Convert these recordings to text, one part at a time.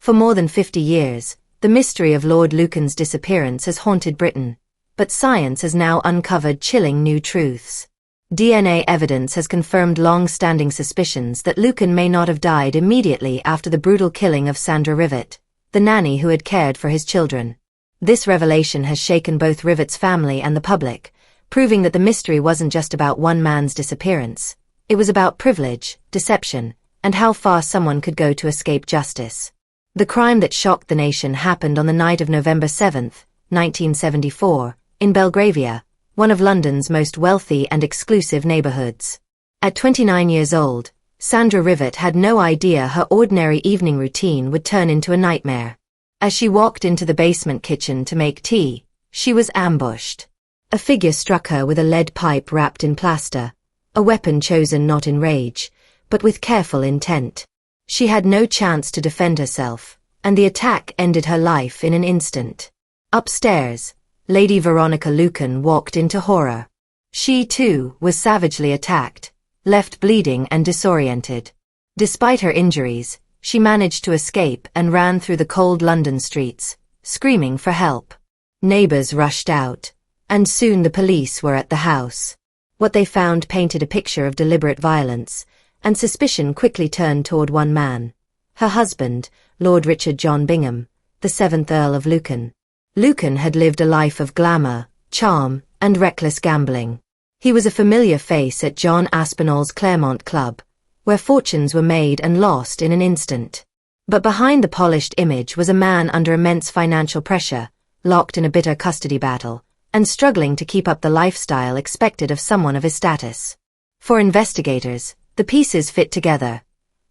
For more than 50 years, the mystery of Lord Lucan's disappearance has haunted Britain, but science has now uncovered chilling new truths. DNA evidence has confirmed long-standing suspicions that Lucan may not have died immediately after the brutal killing of Sandra Rivett, the nanny who had cared for his children. This revelation has shaken both Rivett's family and the public, proving that the mystery wasn't just about one man's disappearance. It was about privilege, deception, and how far someone could go to escape justice. The crime that shocked the nation happened on the night of November 7, 1974, in Belgravia, one of London's most wealthy and exclusive neighborhoods. At 29 years old, Sandra Rivett had no idea her ordinary evening routine would turn into a nightmare. As she walked into the basement kitchen to make tea, she was ambushed. A figure struck her with a lead pipe wrapped in plaster, a weapon chosen not in rage, but with careful intent. She had no chance to defend herself, and the attack ended her life in an instant. Upstairs, Lady Veronica Lucan walked into horror. She, too, was savagely attacked, left bleeding and disoriented. Despite her injuries, she managed to escape and ran through the cold London streets, screaming for help. Neighbors rushed out, and soon the police were at the house. What they found painted a picture of deliberate violence, and suspicion quickly turned toward one man. Her husband, Lord Richard John Bingham, the 7th Earl of Lucan. Lucan had lived a life of glamour, charm, and reckless gambling. He was a familiar face at John Aspinall's Claremont Club, where fortunes were made and lost in an instant. But behind the polished image was a man under immense financial pressure, locked in a bitter custody battle, and struggling to keep up the lifestyle expected of someone of his status. For investigators, the pieces fit together: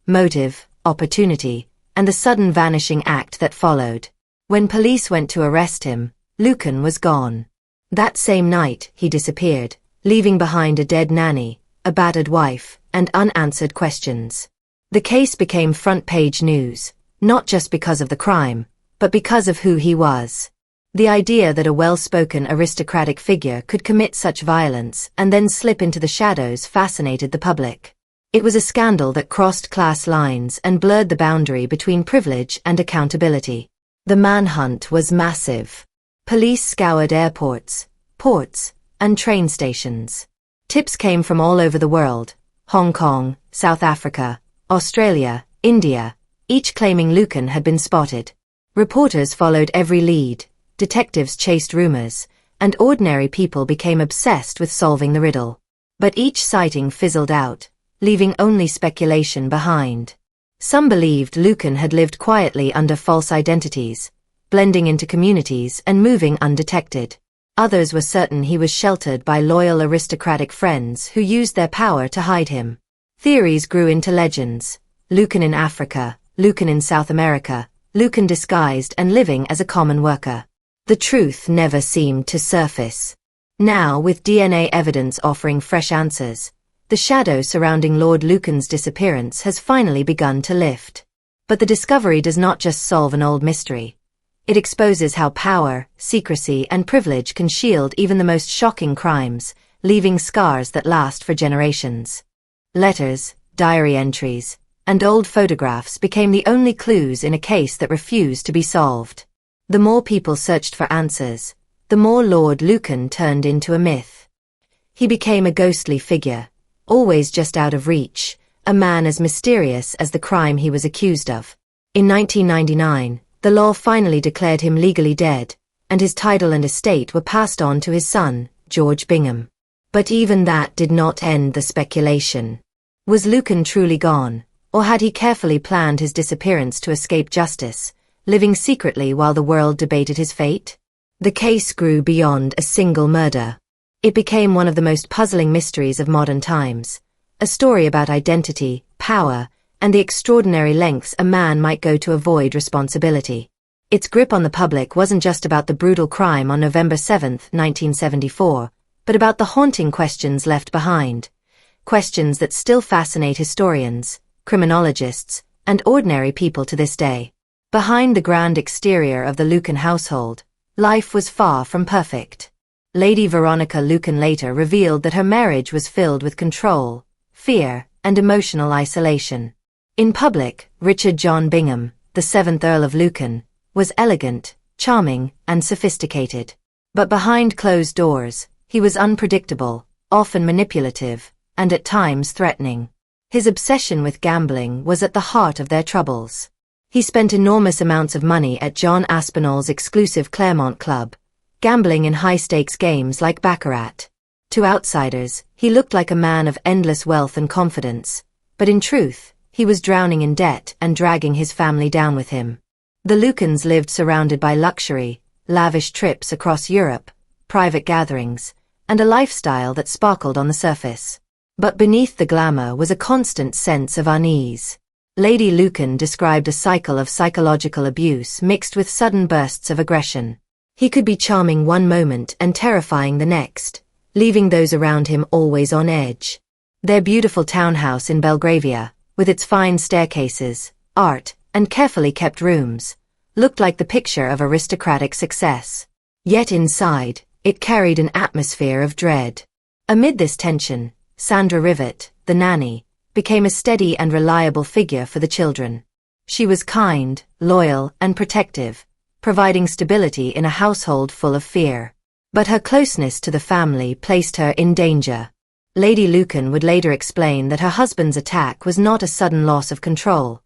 motive, opportunity, and the sudden vanishing act that followed. When police went to arrest him, Lucan was gone. That same night, he disappeared, leaving behind a dead nanny, a battered wife, and unanswered questions. The case became front-page news, not just because of the crime, but because of who he was. The idea that a well-spoken aristocratic figure could commit such violence and then slip into the shadows fascinated the public. It was a scandal that crossed class lines and blurred the boundary between privilege and accountability. The manhunt was massive. Police scoured airports, ports, and train stations. Tips came from all over the world: Hong Kong, South Africa, Australia, India, each claiming Lucan had been spotted. Reporters followed every lead, detectives chased rumors, and ordinary people became obsessed with solving the riddle. But each sighting fizzled out, leaving only speculation behind. Some believed Lucan had lived quietly under false identities, blending into communities and moving undetected. Others were certain he was sheltered by loyal aristocratic friends who used their power to hide him. Theories grew into legends: Lucan in Africa, Lucan in South America, Lucan disguised and living as a common worker. The truth never seemed to surface. Now, with DNA evidence offering fresh answers, the shadow surrounding Lord Lucan's disappearance has finally begun to lift. But the discovery does not just solve an old mystery. It exposes how power, secrecy, and privilege can shield even the most shocking crimes, leaving scars that last for generations. Letters, diary entries, and old photographs became the only clues in a case that refused to be solved. The more people searched for answers, the more Lord Lucan turned into a myth. He became a ghostly figure, always just out of reach, a man as mysterious as the crime he was accused of. In 1999, the law finally declared him legally dead, and his title and estate were passed on to his son, George Bingham. But even that did not end the speculation. Was Lucan truly gone, or had he carefully planned his disappearance to escape justice, living secretly while the world debated his fate? The case grew beyond a single murder. It became one of the most puzzling mysteries of modern times, a story about identity, power, and the extraordinary lengths a man might go to avoid responsibility. Its grip on the public wasn't just about the brutal crime on November 7, 1974, but about the haunting questions left behind, questions that still fascinate historians, criminologists, and ordinary people to this day. Behind the grand exterior of the Lucan household, life was far from perfect. Lady Veronica Lucan later revealed that her marriage was filled with control, fear, and emotional isolation. In public, Richard John Bingham, the 7th Earl of Lucan, was elegant, charming, and sophisticated. But behind closed doors, he was unpredictable, often manipulative, and at times threatening. His obsession with gambling was at the heart of their troubles. He spent enormous amounts of money at John Aspinall's exclusive Claremont Club, gambling in high-stakes games like baccarat. To outsiders, he looked like a man of endless wealth and confidence, but in truth, he was drowning in debt and dragging his family down with him. The Lucans lived surrounded by luxury, lavish trips across Europe, private gatherings, and a lifestyle that sparkled on the surface. But beneath the glamour was a constant sense of unease. Lady Lucan described a cycle of psychological abuse mixed with sudden bursts of aggression. He could be charming one moment and terrifying the next, leaving those around him always on edge. Their beautiful townhouse in Belgravia, with its fine staircases, art, and carefully kept rooms, looked like the picture of aristocratic success. Yet inside, it carried an atmosphere of dread. Amid this tension, Sandra Rivett, the nanny, became a steady and reliable figure for the children. She was kind, loyal, and protective, providing stability in a household full of fear. But her closeness to the family placed her in danger. Lady Lucan would later explain that her husband's attack was not a sudden loss of control.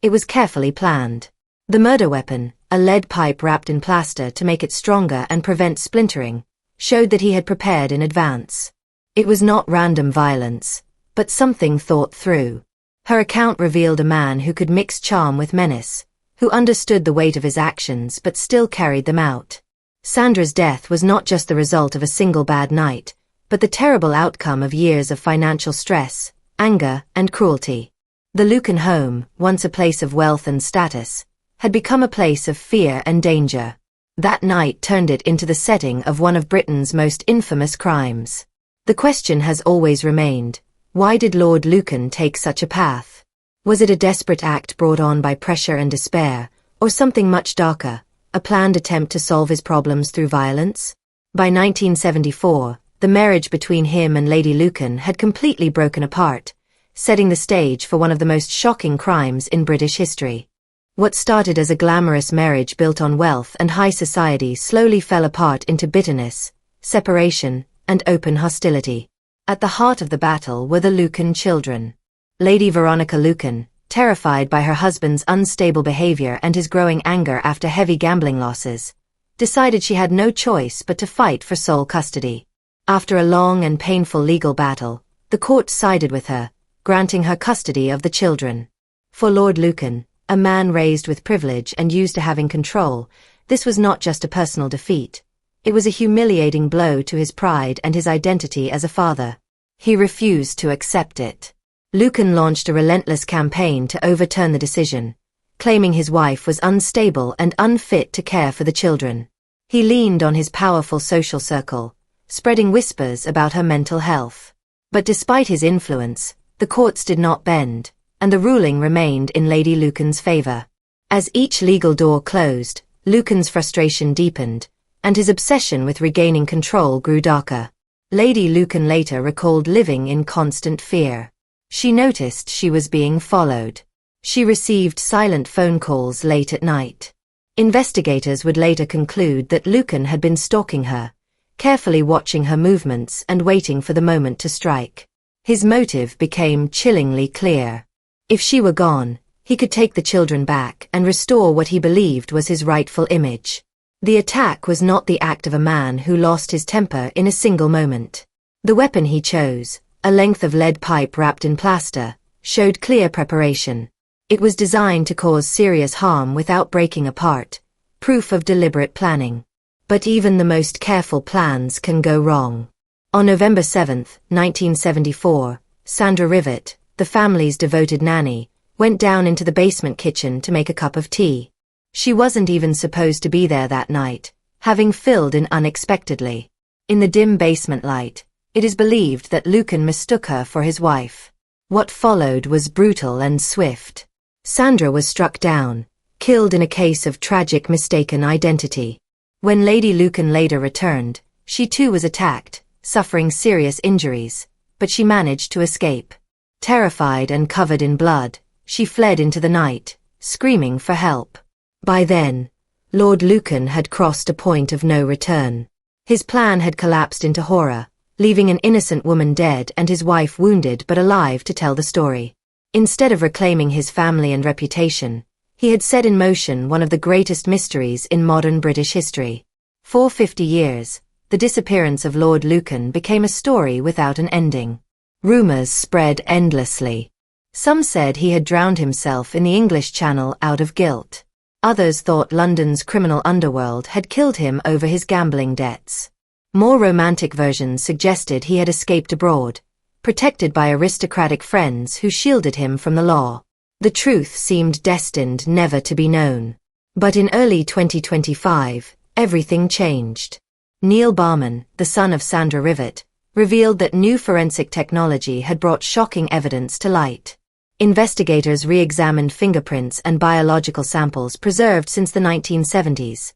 It was carefully planned. The murder weapon, a lead pipe wrapped in plaster to make it stronger and prevent splintering, showed that he had prepared in advance. It was not random violence, but something thought through. Her account revealed a man who could mix charm with menace, who understood the weight of his actions but still carried them out. Sandra's death was not just the result of a single bad night, but the terrible outcome of years of financial stress, anger, and cruelty. The Lucan home, once a place of wealth and status, had become a place of fear and danger. That night turned it into the setting of one of Britain's most infamous crimes. The question has always remained, why did Lord Lucan take such a path? Was it a desperate act brought on by pressure and despair, or something much darker, a planned attempt to solve his problems through violence? By 1974, the marriage between him and Lady Lucan had completely broken apart, setting the stage for one of the most shocking crimes in British history. What started as a glamorous marriage built on wealth and high society slowly fell apart into bitterness, separation, and open hostility. At the heart of the battle were the Lucan children. Lady Veronica Lucan, terrified by her husband's unstable behavior and his growing anger after heavy gambling losses, decided she had no choice but to fight for sole custody. After a long and painful legal battle, the court sided with her, granting her custody of the children. For Lord Lucan, a man raised with privilege and used to having control, this was not just a personal defeat. It was a humiliating blow to his pride and his identity as a father. He refused to accept it. Lucan launched a relentless campaign to overturn the decision, claiming his wife was unstable and unfit to care for the children. He leaned on his powerful social circle, spreading whispers about her mental health. But despite his influence, the courts did not bend, and the ruling remained in Lady Lucan's favor. As each legal door closed, Lucan's frustration deepened, and his obsession with regaining control grew darker. Lady Lucan later recalled living in constant fear. She noticed she was being followed. She received silent phone calls late at night. Investigators would later conclude that Lucan had been stalking her, carefully watching her movements and waiting for the moment to strike. His motive became chillingly clear. If she were gone, he could take the children back and restore what he believed was his rightful image. The attack was not the act of a man who lost his temper in a single moment. The weapon he chose, a length of lead pipe wrapped in plaster, showed clear preparation. It was designed to cause serious harm without breaking apart, proof of deliberate planning. But even the most careful plans can go wrong. On November 7, 1974, Sandra Rivett, the family's devoted nanny, went down into the basement kitchen to make a cup of tea. She wasn't even supposed to be there that night, having filled in unexpectedly. In the dim basement light, it is believed that Lucan mistook her for his wife. What followed was brutal and swift. Sandra was struck down, killed in a case of tragic mistaken identity. When Lady Lucan later returned, she too was attacked, suffering serious injuries, but she managed to escape. Terrified and covered in blood, she fled into the night, screaming for help. By then, Lord Lucan had crossed a point of no return. His plan had collapsed into horror, leaving an innocent woman dead and his wife wounded but alive to tell the story. Instead of reclaiming his family and reputation, he had set in motion one of the greatest mysteries in modern British history. For 50 years, the disappearance of Lord Lucan became a story without an ending. Rumours spread endlessly. Some said he had drowned himself in the English Channel out of guilt. Others thought London's criminal underworld had killed him over his gambling debts. More romantic versions suggested he had escaped abroad, protected by aristocratic friends who shielded him from the law. The truth seemed destined never to be known. But in early 2025, everything changed. Neil Barman, the son of Sandra Rivett, revealed that new forensic technology had brought shocking evidence to light. Investigators re-examined fingerprints and biological samples preserved since the 1970s,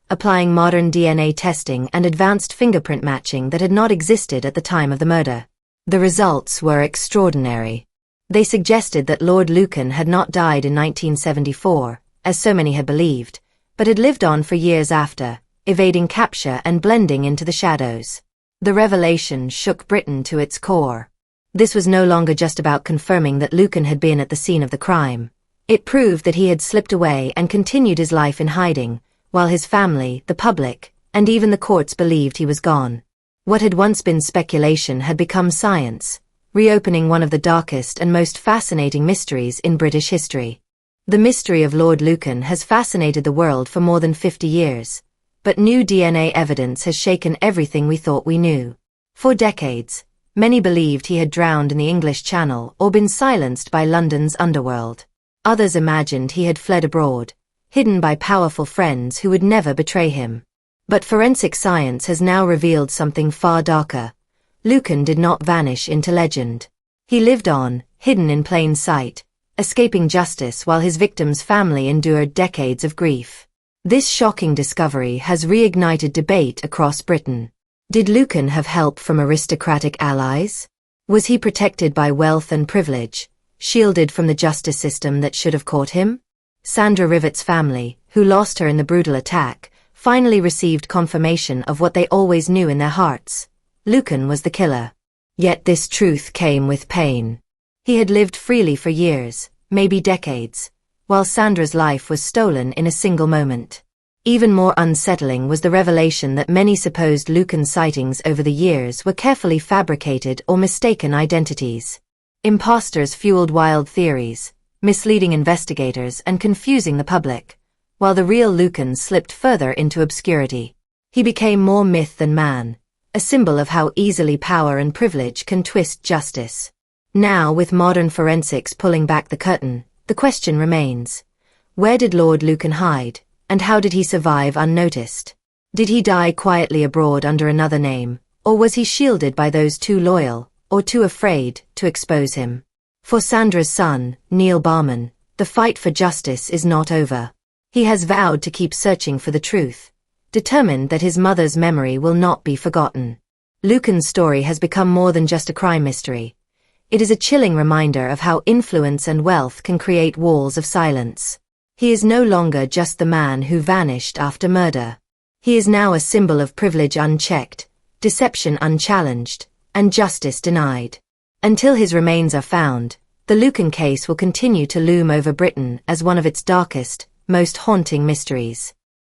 applying modern DNA testing and advanced fingerprint matching that had not existed at the time of the murder. The results were extraordinary. They suggested that Lord Lucan had not died in 1974, as so many had believed, but had lived on for years after, evading capture and blending into the shadows. The revelation shook Britain to its core. This was no longer just about confirming that Lucan had been at the scene of the crime. It proved that he had slipped away and continued his life in hiding, while his family, the public, and even the courts believed he was gone. What had once been speculation had become science, reopening one of the darkest and most fascinating mysteries in British history. The mystery of Lord Lucan has fascinated the world for more than 50 years, but new DNA evidence has shaken everything we thought we knew. For decades, many believed he had drowned in the English Channel or been silenced by London's underworld. Others imagined he had fled abroad, hidden by powerful friends who would never betray him. But forensic science has now revealed something far darker. Lucan did not vanish into legend. He lived on, hidden in plain sight, escaping justice while his victim's family endured decades of grief. This shocking discovery has reignited debate across Britain. Did Lucan have help from aristocratic allies? Was he protected by wealth and privilege, shielded from the justice system that should have caught him? Sandra Rivett's family, who lost her in the brutal attack, finally received confirmation of what they always knew in their hearts. Lucan was the killer. Yet this truth came with pain. He had lived freely for years, maybe decades, while Sandra's life was stolen in a single moment. Even more unsettling was the revelation that many supposed Lucan sightings over the years were carefully fabricated or mistaken identities. Imposters fueled wild theories, misleading investigators and confusing the public, while the real Lucan slipped further into obscurity. He became more myth than man, a symbol of how easily power and privilege can twist justice. Now, with modern forensics pulling back the curtain, the question remains: where did Lord Lucan hide, and how did he survive unnoticed? Did he die quietly abroad under another name, or was he shielded by those too loyal, or too afraid, to expose him? For Sandra's son, Neil Barman, the fight for justice is not over. He has vowed to keep searching for the truth, determined that his mother's memory will not be forgotten. Lucan's story has become more than just a crime mystery. It is a chilling reminder of how influence and wealth can create walls of silence. He is no longer just the man who vanished after murder. He is now a symbol of privilege unchecked, deception unchallenged, and justice denied. Until his remains are found, the Lucan case will continue to loom over Britain as one of its darkest, most haunting mysteries.